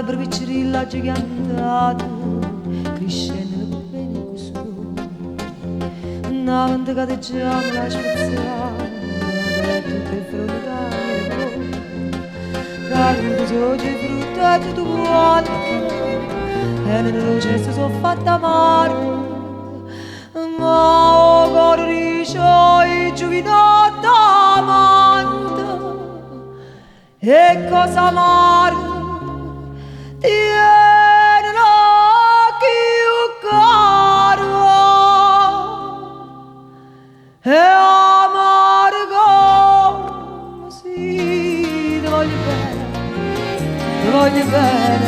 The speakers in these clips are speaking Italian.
l'albero piccirilla gigantato crescendo bene questo una vente categgiamo la spezzata da tutte le fronte carne oggi frutta e tutto quanto e nel processo sono fatta amare ma o corrisce i giovinotti amante e cosa amare tiene più caro e amare come si ti voglio bene ti voglio bene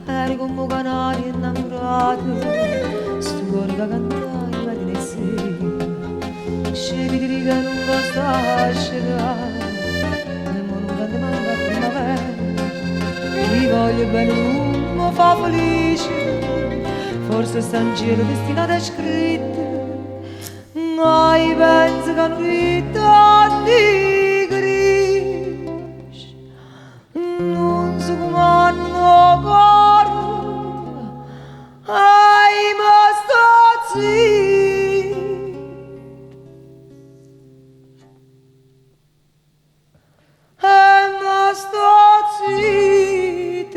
eri come un canario innamorato sto cuore che cantai ma di sera scevi di riga non costa asciugare nemmeno non canta manca a primavera ti voglio bene non mi fa felice forse sta in cielo destinato e scritto ma io penso che non rita di gris non so come hanno cuore ai mastazzi e mastazzi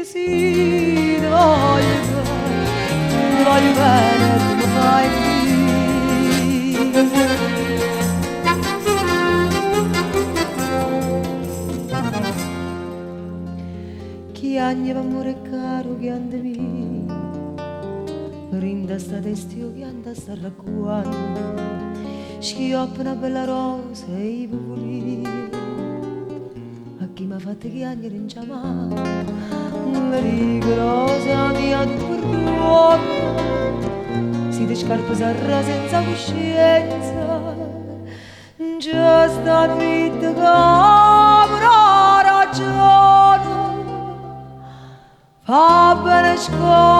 sì ti voglio bene tu mi fai chi agni amore caro che andavi rinda sta testio che anda sta raccuando schioppa una bella rosa e i popoli a chi m'ha fatto che agni rinciamare la riga rosa mia tu perdono si ti scarpa sarà senza coscienza già sta notte che avrà ragione fa bene scuola